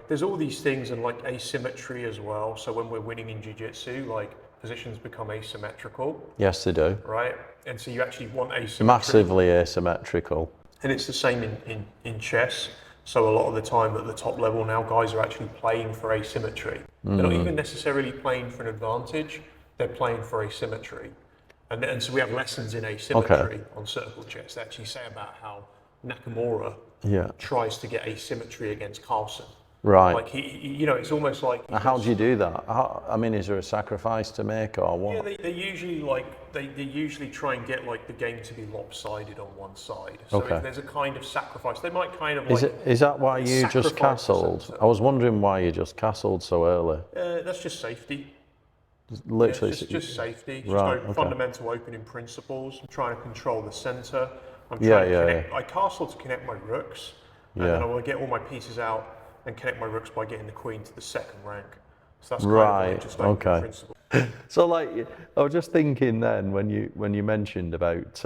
there's all these things and like asymmetry as well. So when we're winning in jiu-jitsu, like positions become asymmetrical. Yes, they do. Right? And so you actually want asymmetry. Massively asymmetrical. And it's the same in chess. So a lot of the time at the top level now, guys are actually playing for asymmetry. They're not even necessarily playing for an advantage, they're playing for asymmetry. And so we have lessons in asymmetry on circle chess that actually say about how Nakamura tries to get asymmetry against Carlsen. Right. Like he it's almost like. How do you do that? I mean, is there a sacrifice to make or what? Yeah, they usually they usually try and get like the game to be lopsided on one side. So if there's a kind of sacrifice, they might kind of Is that why you just castled? I was wondering why you just castled so early. That's just safety. Literally, just safety. Right. Just fundamental opening principles. I'm trying to control the center. I'm trying to connect. I castle to connect my rooks, and then I want to get all my pieces out and connect my rooks by getting the queen to the second rank. So that's kind of like just opening principle. So like, I was just thinking then when you mentioned about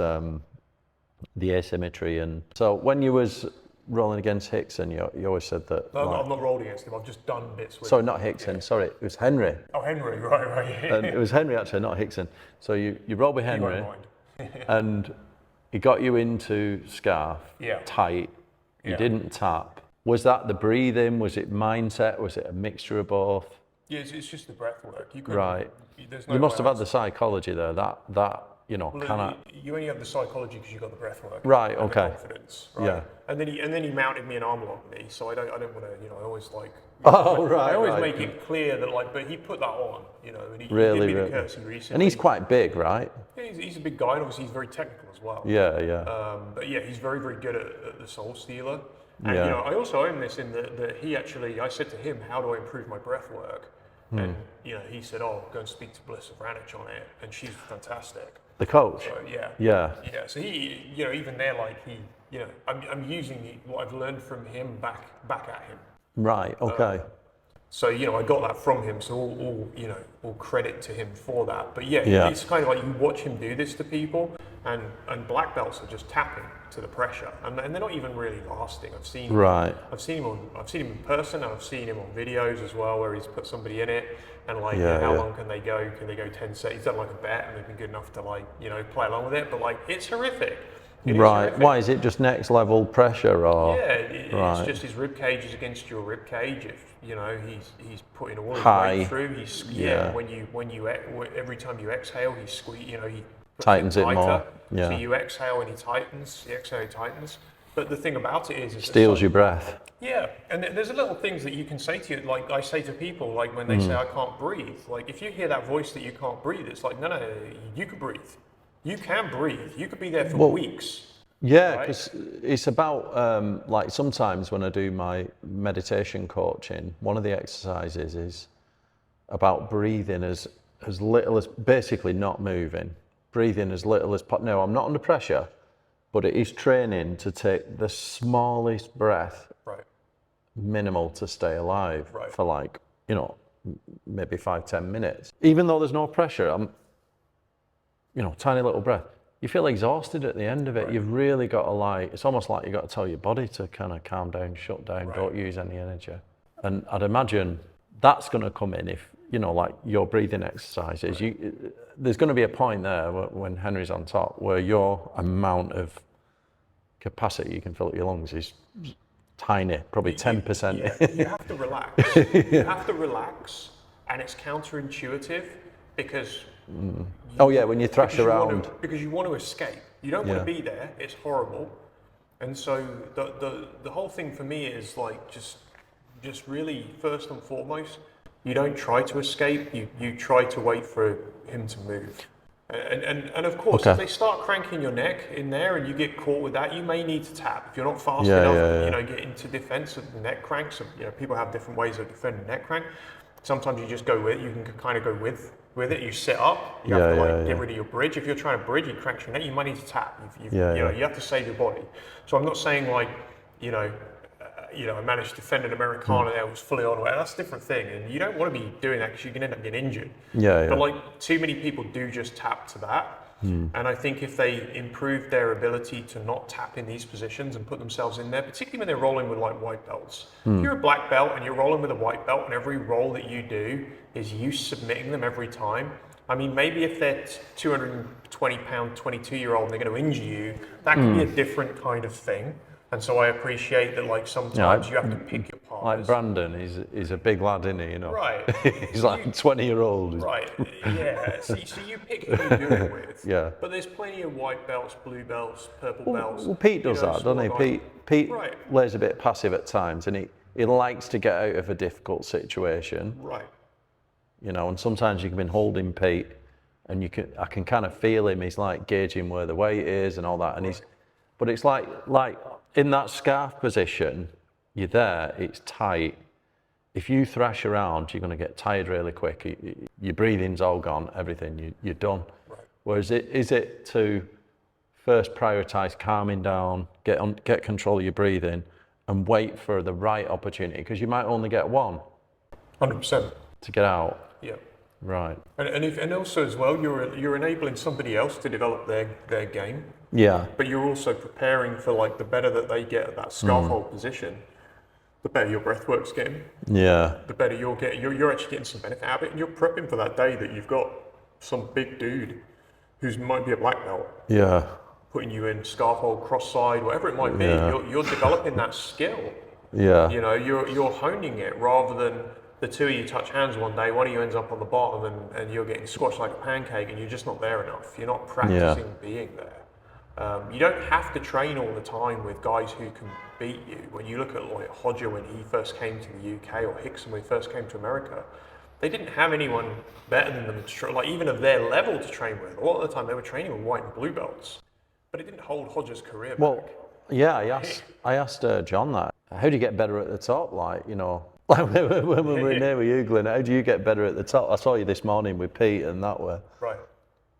the asymmetry, and so when you was rolling against Hickson, you always said that. No, I'm not rolling against him. I've just done bits with. Sorry, not Hickson. Sorry, it was Henry. Oh, Henry, right. And it was Henry actually, not Hickson. So you rolled with Henry, and he got you into scarf tight. You didn't tap. Was that the breathing? Was it mindset? Was it a mixture of both? Yeah, it's just the breath work. You must have had the psychology there. That you only have the psychology because you got the breath work. Right. And Okay. the confidence. Right? Yeah. And then he mounted me an arm lock me, so I don't want to. I always like. Oh right. I always make it clear that but he put that on, and he really, did me really. the courtesy recently. And he's quite big, right? Yeah, he's a big guy, and obviously he's very technical as well. Yeah. But yeah, he's very, very good at the soul stealer. And I also own this in that he actually, I said to him, how do I improve my breath work? And he said, go and speak to Blissa Vranich on it, and she's fantastic. The coach. So, yeah. So he, even there, I'm using what I've learned from him back at him. Right. Okay. So I got that from him. So all credit to him for that. But it's kind of like you watch him do this to people, and black belts are just tapping to the pressure, and they're not even really lasting. I've seen him in person, and I've seen him on videos as well, where he's put somebody in it, and how long can they go? Can they go 10 seconds? He's done like a bet, and they've been good enough to play along with it. But it's horrific. Right. Why is it just next level pressure or? Yeah, it's just his rib cage is against your rib cage. If he's putting all his weight through. When you every time you exhale, he squeeze. He tightens it more. Yeah. So you exhale and he tightens. You exhale, he tightens. But the thing about it is steals your breath. Yeah, and there's a little things that you can say to you. Like I say to people, when they say I can't breathe. If you hear that voice that you can't breathe, it's like no, you can breathe. You can breathe. You could be there for weeks. Yeah, because it's about sometimes when I do my meditation coaching, one of the exercises is about breathing as little as, basically not moving, breathing as little as possible. No, I'm not under pressure, but it is training to take the smallest breath, minimal, to stay alive for maybe 5-10 minutes. Even though there's no pressure, I'm tiny little breath. You feel exhausted at the end of it. You've really got to it's almost like you've got to tell your body to kind of calm down, shut down, don't use any energy. And I'd imagine that's going to come in if, your breathing exercises. There's going to be a point there when Henry's on top where your amount of capacity you can fill up your lungs is tiny, probably 10%. You have to relax. You have to relax, and it's counterintuitive because when you thrash around. Because you want to escape. You don't want to be there. It's horrible. And so the whole thing for me is just really first and foremost, you don't try to escape. You try to wait for him to move. And of course, if they start cranking your neck in there and you get caught with that, you may need to tap. If you're not fast enough, get into defense of the neck cranks. People have different ways of defending neck crank. Sometimes you just go with it. You can kind of go with it. You sit up. You have to get rid of your bridge. If you're trying to bridge, you crank your neck. You might need to tap. You have to save your body. So I'm not saying I managed to defend an Americana there was fully on. That's a different thing, and you don't want to be doing that because you can end up getting injured. But too many people do just tap to that. And I think if they improve their ability to not tap in these positions and put themselves in there, particularly when they're rolling with like white belts. If you're a black belt and you're rolling with a white belt and every roll that you do is you submitting them every time, I mean, maybe if they're 220-pound, 22-year-old and they're going to injure you, that could be a different kind of thing. And so I appreciate that, like, sometimes you have to pick your partners. Like Brandon, he's a big lad, isn't he? You know, Right. he's like 20-year-old. Right, yeah. So you pick who you do it with. Yeah. But there's plenty of white belts, blue belts, purple belts. Well, Pete does that, doesn't he? Pete Right. plays a bit passive at times, and he likes to get out of a difficult situation. Right. You know, and sometimes you can be holding Pete, and I can kind of feel him. He's like gauging where the weight is and all that, and but it's like in that scarf position, you're there, it's tight. If you thrash around, you're going to get tired really quick. Your breathing's all gone, everything, you're done. Right. Whereas is it to first prioritize calming down, get control of your breathing, and wait for the right opportunity, because you might only get one. 100%. To get out. Yeah. Right. And also as well, you're enabling somebody else to develop their game. Yeah. But you're also preparing for, like, the better that they get at that scarf hold position, the better your breathwork's getting. Yeah. The better you're actually getting some benefit out of it, and you're prepping for that day that you've got some big dude who might be a black belt. Yeah. Putting you in scarf hold, cross side, whatever it might be. Yeah. You're developing that skill. Yeah. You know, you're honing it, rather than the two of you touch hands one day, one of you ends up on the bottom and you're getting squashed like a pancake and you're just not there enough. You're not practicing being there. You don't have to train all the time with guys who can beat you. When you look at like Hodger when he first came to the UK, or Hickson when he first came to America, they didn't have anyone better than them, like even of their level, to train with. A lot of the time they were training with white and blue belts, but it didn't hold Hodger's career back. Yeah, I asked John that. How do you get better at the top? Like, you know, like when we were in there with you, Glyn, how do you get better at the top? I saw you this morning with Pete, and that were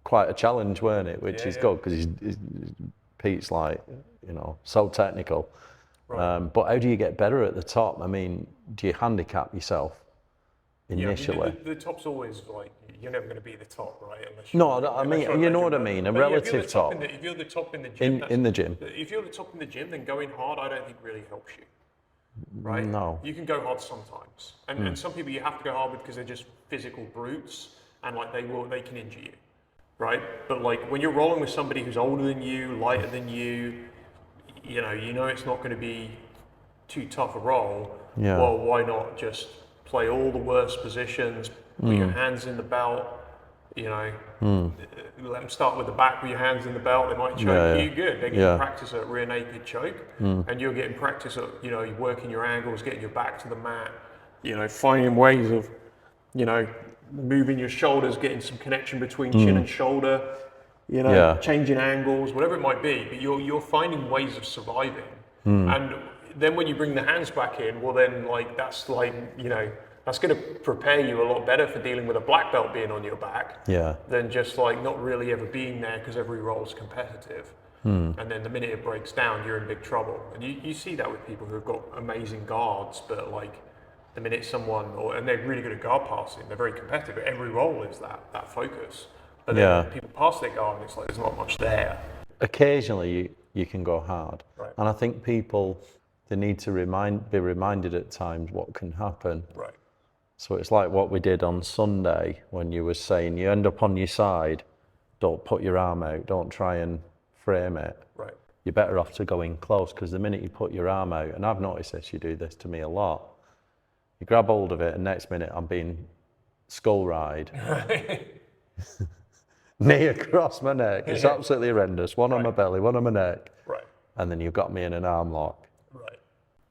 quite a challenge, weren't it? Which is good, because Pete's like, you know, so technical. Right. But how do you get better at the top? I mean, do you handicap yourself initially? Yeah, the top's always like, you're never going to be the top, right? I mean, you know what I mean, a relative top. If you're the top in the gym, in the gym. If you're the top in the gym, then going hard, I don't think really helps you. Right? No. You can go hard sometimes, and some people you have to go hard with because they're just physical brutes, and like they can injure you, right? But like when you're rolling with somebody who's older than you, lighter than you, you know it's not going to be too tough a roll. Yeah. Well, why not just play all the worst positions, put your hands in the belt, you know, let them start with the back with your hands in the belt, they might choke you, good. They're getting practice at rear naked choke, and you're getting practice at, you know, working your angles, getting your back to the mat, you know, finding ways of, you know, moving your shoulders, getting some connection between chin and shoulder, you know, changing angles, whatever it might be, but you're finding ways of surviving. And then when you bring the hands back in, well then, like, that's like, you know, that's going to prepare you a lot better for dealing with a black belt being on your back than just like not really ever being there, because every roll is competitive. And then the minute it breaks down, you're in big trouble. And you see that with people who have got amazing guards, but like the minute and they're really good at guard passing, they're very competitive, but every roll is that focus. But then people pass their guard and it's like there's not much there. Occasionally you can go hard. Right. And I think people, they need to be reminded at times what can happen. Right. So it's like what we did on Sunday when you were saying you end up on your side, don't put your arm out, don't try and frame it. Right. You're better off to go in close, because the minute you put your arm out, and I've noticed this, you do this to me a lot, you grab hold of it and next minute I'm being skull ride. Knee across my neck. It's absolutely horrendous. One on my belly, one on my neck. Right. And then you've got me in an arm lock. Right.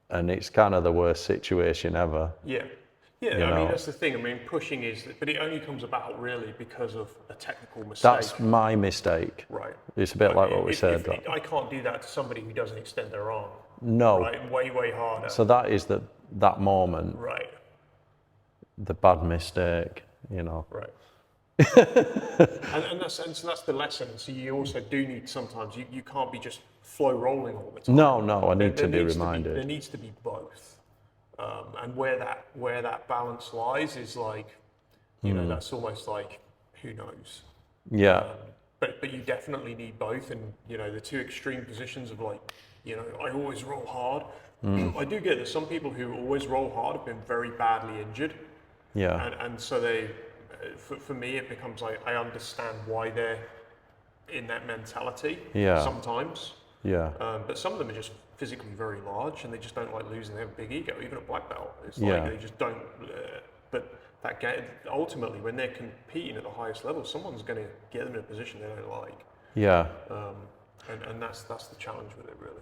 And it's kind of the worst situation ever. Yeah. Yeah, I mean, that's the thing. I mean, pushing but it only comes about really because of a technical mistake. That's my mistake. Right. It's a bit like what we said. I can't do that to somebody who doesn't extend their arm. No. Right, way harder. So that is that moment. Right. The bad mistake, you know. Right. and that's the lesson. So you also do need sometimes, you can't be just flow rolling all the time. No, I need to be reminded. There needs to be both. And where that balance lies is like, you know, that's almost like, who knows? Yeah. but you definitely need both, and you know, the two extreme positions of like, you know, I always roll hard. I do get that some people who always roll hard have been very badly injured. Yeah. And so they, for me, it becomes like, I understand why they're in that mentality sometimes. Yeah. But some of them are just physically very large and they just don't like losing. They have a big ego, even a black belt. It's like they just don't, but that ultimately, when they're competing at the highest level, someone's going to get them in a position they don't like. Yeah. And that's the challenge with it, really.